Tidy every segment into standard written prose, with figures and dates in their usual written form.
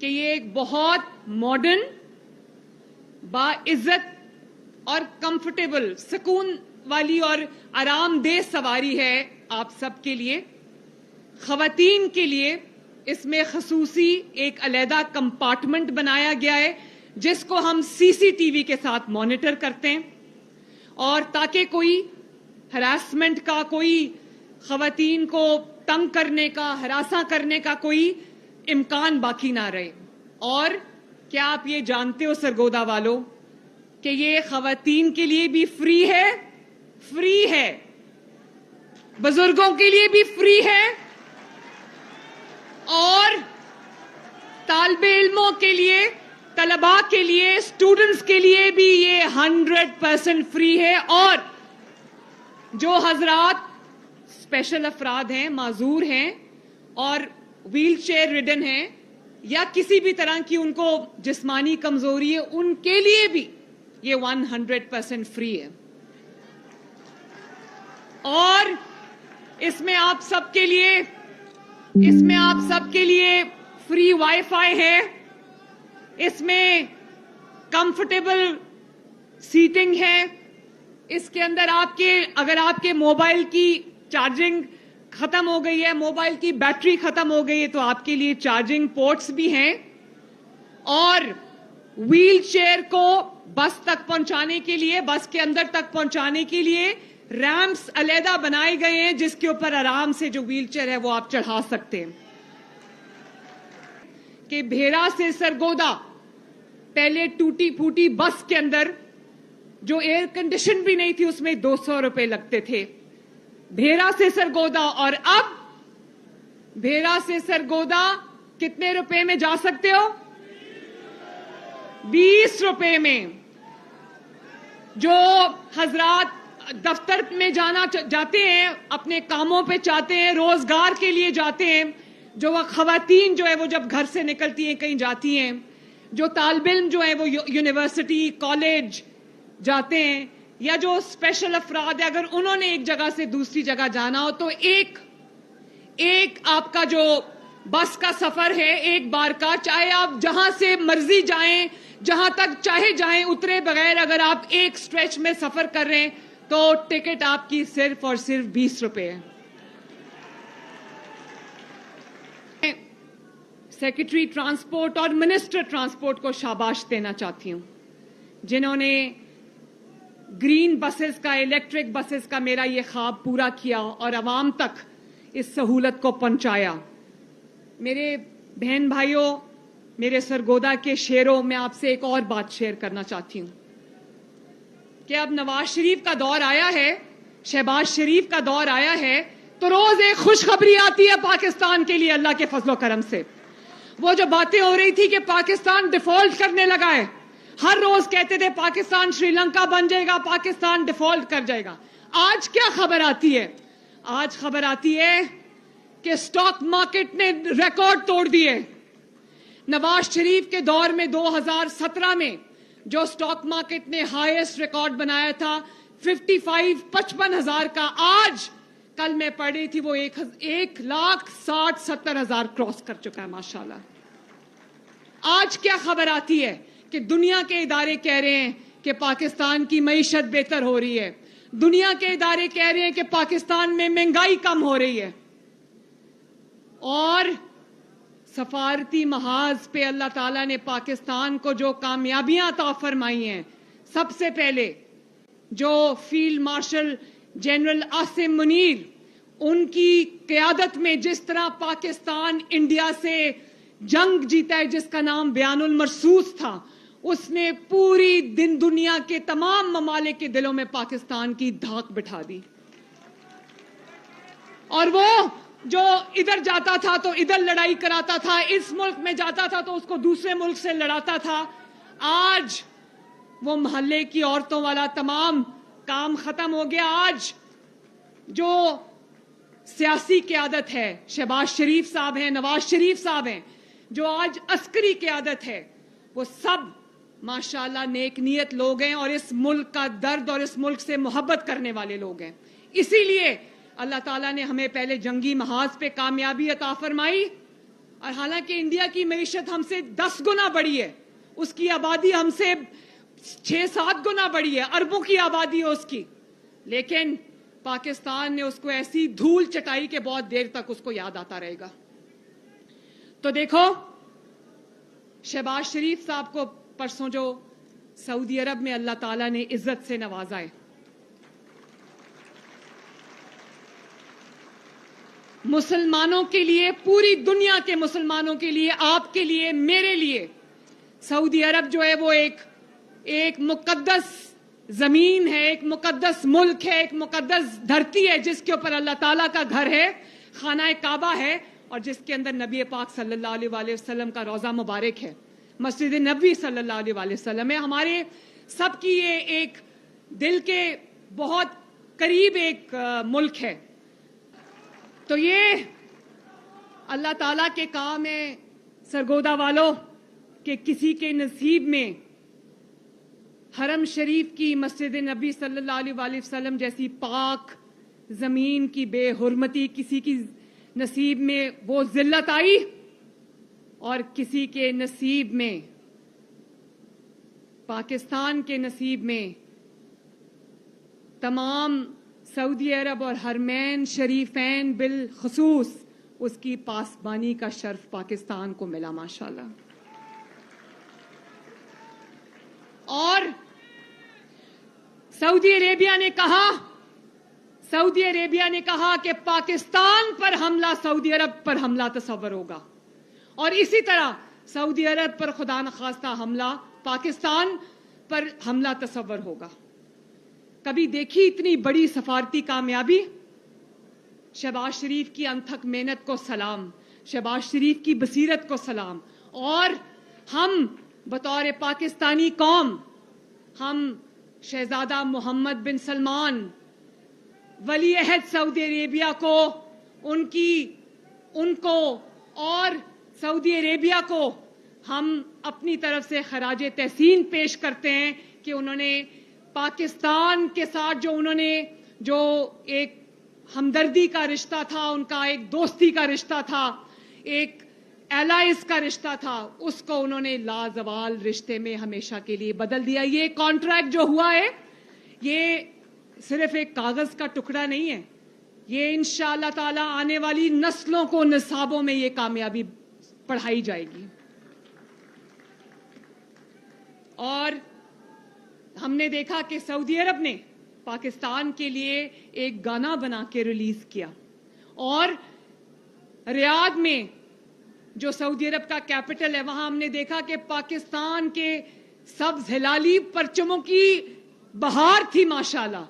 کہ یہ ایک بہت ماڈرن، باعزت اور کمفرٹیبل، سکون والی اور آرام دہ سواری ہے آپ سب کے لیے. خواتین کے لیے اس میں خصوصی ایک علیحدہ کمپارٹمنٹ بنایا گیا ہے جس کو ہم سی سی ٹی وی کے ساتھ مانیٹر کرتے ہیں، اور تاکہ کوئی ہراسمنٹ کا، کوئی خواتین کو تنگ کرنے کا، ہراساں کرنے کا کوئی امکان باقی نہ رہے. اور کیا آپ یہ جانتے ہو سرگودا والوں کہ یہ خواتین کے لیے بھی فری ہے، بزرگوں کے لیے بھی فری ہے، اور طالب علموں کے لیے، طلباء کے لیے، اسٹوڈنٹس کے لیے بھی یہ 100% فری ہے. اور جو حضرات اسپیشل افراد ہیں، معذور ہیں اور ویل چیئر ریڈن ہیں یا کسی بھی طرح کی ان کو جسمانی کمزوری ہے، ان کے لیے بھی یہ 100% فری ہے. اور اس میں آپ سب کے لیے فری وائی فائی ہے، اس میں کمفرٹیبل سیٹنگ ہے. اس کے اندر اگر آپ کے موبائل کی چارجنگ ختم ہو گئی ہے، موبائل کی بیٹری ختم ہو گئی ہے، تو آپ کے لیے چارجنگ پورٹس بھی ہیں. اور ویل چیئر کو بس تک پہنچانے کے لیے، بس کے اندر تک پہنچانے کے لیے ریمپس علیحدہ بنائے گئے ہیں جس کے اوپر آرام سے جو ویل چیئر ہے وہ آپ چڑھا سکتے ہیں. کہ بھیرا سے سرگودا پہلے ٹوٹی پھوٹی بس کے اندر جو ایئر کنڈیشن بھی نہیں تھی اس میں 200 روپے لگتے تھے. بھیرا سے سرگودا، اور اب بھیرا سے سرگودا کتنے روپے میں جا سکتے ہو؟ 20 روپے میں. جو حضرات دفتر میں جاتے ہیں، اپنے کاموں پہ چاہتے ہیں، روزگار کے لیے جاتے ہیں، جو خواتین جو ہے وہ جب گھر سے نکلتی ہیں کہیں جاتی ہیں، جو طالب علم جو ہیں وہ یونیورسٹی کالج جاتے ہیں، یا جو اسپیشل افراد ہیں، اگر انہوں نے ایک جگہ سے دوسری جگہ جانا ہو تو ایک آپ کا جو بس کا سفر ہے ایک بار کا، چاہے آپ جہاں سے مرضی جائیں، جہاں تک چاہے جائیں، اترے بغیر اگر آپ ایک سٹریچ میں سفر کر رہے ہیں تو ٹکٹ آپ کی صرف اور صرف 20 روپے ہے. سیکرٹری ٹرانسپورٹ اور منسٹر ٹرانسپورٹ کو شاباش دینا چاہتی ہوں جنہوں نے گرین بسز کا، الیکٹرک بسز کا میرا یہ خواب پورا کیا اور عوام تک اس سہولت کو پہنچایا. میرے بہن بھائیوں، میرے سرگودا کے شیروں، میں آپ سے ایک اور بات شیئر کرنا چاہتی ہوں کہ اب نواز شریف کا دور آیا ہے، شہباز شریف کا دور آیا ہے، تو روز ایک خوشخبری آتی ہے پاکستان کے لیے اللہ کے فضل و کرم سے. وہ جو باتیں ہو رہی تھی کہ پاکستان ڈیفالٹ کرنے لگا ہے، ہر روز کہتے تھے پاکستان شری لنکا بن جائے گا، پاکستان ڈیفالٹ کر جائے گا. آج کیا خبر آتی ہے؟ آج خبر آتی ہے کہ سٹاک مارکیٹ نے ریکارڈ توڑ دیے. نواز شریف کے دور میں 2017 میں جو سٹاک مارکیٹ نے ہائیسٹ ریکارڈ بنایا تھا 55,000 کا، آج کل میں پڑھ رہی تھی وہ 1,60,70,000 کراس کر چکا ہے ماشاءاللہ. آج کیا خبر آتی ہے کہ دنیا کے ادارے کہہ رہے ہیں کہ پاکستان کی معیشت بہتر ہو رہی ہے، دنیا کے ادارے کہہ رہے ہیں کہ پاکستان میں مہنگائی کم ہو رہی ہے. اور سفارتی محاذ پہ اللہ تعالیٰ نے پاکستان کو جو کامیابیاں عطا فرمائی ہیں، سب سے پہلے جو field marshal general Asim Munir, ان کی قیادت میں جس طرح پاکستان انڈیا سے جنگ جیتا ہے جس کا نام بیان المرصوص تھا، اس نے پوری دنیا کے تمام ممالک کے دلوں میں پاکستان کی دھاک بٹھا دی. اور وہ جو ادھر جاتا تھا تو ادھر لڑائی کراتا تھا، اس ملک میں جاتا تھا تو اس کو دوسرے ملک سے لڑاتا تھا، آج وہ محلے کی عورتوں والا تمام کام ختم ہو گیا. آج جو سیاسی قیادت ہے، شہباز شریف صاحب ہیں، نواز شریف صاحب ہیں، جو آج عسکری قیادت ہے، وہ سب ماشاءاللہ نیک نیت لوگ ہیں اور اس ملک کا درد اور اس ملک سے محبت کرنے والے لوگ ہیں. اسی لیے اللہ تعالیٰ نے ہمیں پہلے جنگی محاذ پہ کامیابی عطا فرمائی اور حالانکہ انڈیا کی معیشت ہم سے 10 گنا بڑی ہے, اس کی آبادی ہم سے 6-7 گنا بڑی ہے, اربوں کی آبادی ہے اس کی, لیکن پاکستان نے اس کو ایسی دھول چٹائی کہ بہت دیر تک اس کو یاد آتا رہے گا. تو دیکھو, شہباز شریف صاحب کو پرسوں جو سعودی عرب میں اللہ تعالیٰ نے عزت سے نوازا ہے, مسلمانوں کے لیے, پوری دنیا کے مسلمانوں کے لیے, آپ کے لیے, میرے لیے سعودی عرب جو ہے وہ ایک مقدس زمین ہے, ایک مقدس ملک ہے, ایک مقدس دھرتی ہے جس کے اوپر اللہ تعالیٰ کا گھر ہے, خانہ کعبہ ہے, اور جس کے اندر نبی پاک صلی اللہ علیہ وآلہ وسلم کا روضہ مبارک ہے, مسجد نبوی صلی اللہ علیہ وآلہ وسلم ہے. ہمارے سب کی یہ ایک دل کے بہت قریب ایک ملک ہے. تو یہ اللہ تعالیٰ کے کام ہے سرگودا والوں کہ کسی کے نصیب میں حرم شریف کی, مسجد نبی صلی اللہ علیہ وآلہ وسلم جیسی پاک زمین کی بے حرمتی کسی کی نصیب میں وہ ذلت آئی, اور کسی کے نصیب میں, پاکستان کے نصیب میں تمام سعودی عرب اور حرمین شریفین بالخصوص اس کی پاسبانی کا شرف پاکستان کو ملا ماشاءاللہ. اور سعودی عربیہ نے کہا کہ پاکستان پر حملہ سعودی عرب پر حملہ تصور ہوگا, اور اسی طرح سعودی عرب پر خدا نخواستہ حملہ پاکستان پر حملہ تصور ہوگا. کبھی دیکھی اتنی بڑی سفارتی کامیابی؟ شہباز شریف کی انتھک محنت کو سلام, شہباز شریف کی بصیرت کو سلام. اور ہم بطور پاکستانی قوم, ہم شہزادہ محمد بن سلمان ولی عہد سعودی عربیہ کو, ان کو اور سعودی عربیہ کو ہم اپنی طرف سے خراج تحسین پیش کرتے ہیں کہ انہوں نے پاکستان کے ساتھ جو ایک ہمدردی کا رشتہ تھا, ان کا ایک دوستی کا رشتہ تھا, ایک الائز کا رشتہ تھا, اس کو انہوں نے لازوال رشتے میں ہمیشہ کے لیے بدل دیا. یہ کانٹریکٹ جو ہوا ہے یہ صرف ایک کاغذ کا ٹکڑا نہیں ہے, یہ انشاءاللہ تعالی آنے والی نسلوں کو نصابوں میں یہ کامیابی پڑھائی جائے گی. اور ہم نے دیکھا کہ سعودی عرب نے پاکستان کے لیے ایک گانا بنا کے ریلیز کیا, اور ریاض میں جو سعودی عرب کا کیپٹل ہے وہاں ہم نے دیکھا کہ پاکستان کے سبز ہلالی پرچموں کی بہار تھی ماشاءاللہ.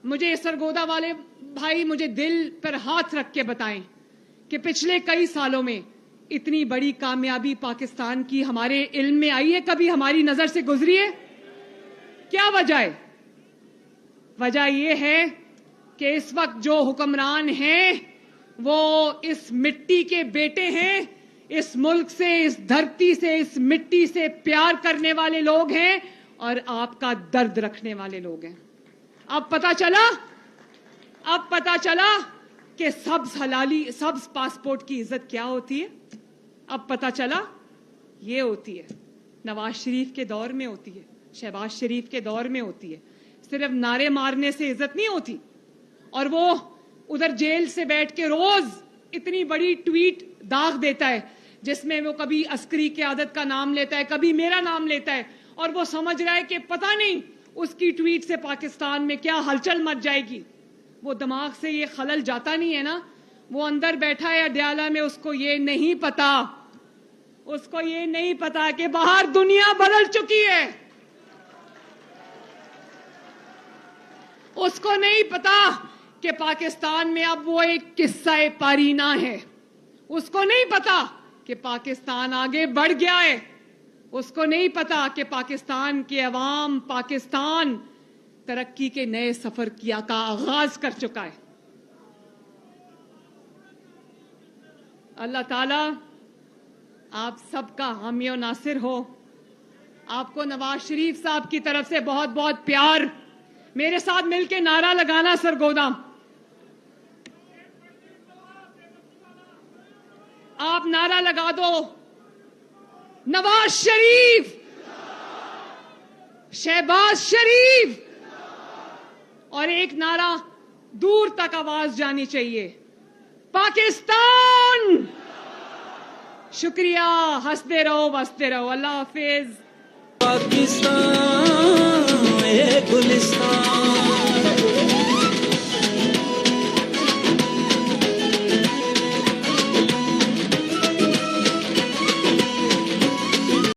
مجھے سرگودا والے بھائی مجھے دل پر ہاتھ رکھ کے بتائیں کہ پچھلے کئی سالوں میں اتنی بڑی کامیابی پاکستان کی ہمارے علم میں آئی ہے, کبھی ہماری نظر سے گزری ہے؟ کیا وجہ ہے؟ وجہ یہ ہے کہ اس وقت جو حکمران ہیں وہ اس مٹی کے بیٹے ہیں, اس ملک سے, اس دھرتی سے, اس مٹی سے پیار کرنے والے لوگ ہیں, اور آپ کا درد رکھنے والے لوگ ہیں. اب پتا چلا کہ سبز پاسپورٹ کی عزت کیا ہوتی ہے. اب پتا چلا یہ ہوتی ہے, نواز شریف کے دور میں ہوتی ہے, شہباز شریف کے دور میں ہوتی ہے. صرف نعرے مارنے سے عزت نہیں ہوتی. اور وہ ادھر جیل سے بیٹھ کے روز اتنی بڑی ٹویٹ داغ دیتا ہے جس میں وہ کبھی عسکری قیادت کا نام لیتا ہے, کبھی میرا نام لیتا ہے, اور وہ سمجھ رہا ہے کہ پتہ نہیں اس کی ٹویٹ سے پاکستان میں کیا ہلچل مچ جائے گی. وہ دماغ سے یہ خلل جاتا نہیں ہے نا, وہ اندر بیٹھا ہے اڈیالہ میں, اس کو یہ نہیں پتا کہ باہر دنیا بدل چکی ہے. اس کو نہیں پتا کہ پاکستان میں اب وہ ایک قصہ پارینہ ہے. اس کو نہیں پتا کہ پاکستان آگے بڑھ گیا ہے. اس کو نہیں پتا کہ پاکستان کے عوام, پاکستان ترقی کے نئے سفر کا آغاز کر چکا ہے. اللہ تعالیٰ آپ سب کا حامی و ناصر ہو. آپ کو نواز شریف صاحب کی طرف سے بہت بہت پیار. میرے ساتھ مل کے نعرہ لگانا سرگودا. آپ نعرہ لگا دو نواز شریف، شہباز شریف، اور ایک نعرہ دور تک آواز جانی چاہیے، پاکستان۔ شکریہ، ہنستے رہو بستے رہو، اللہ حافظ۔ پاکستان اے گلستان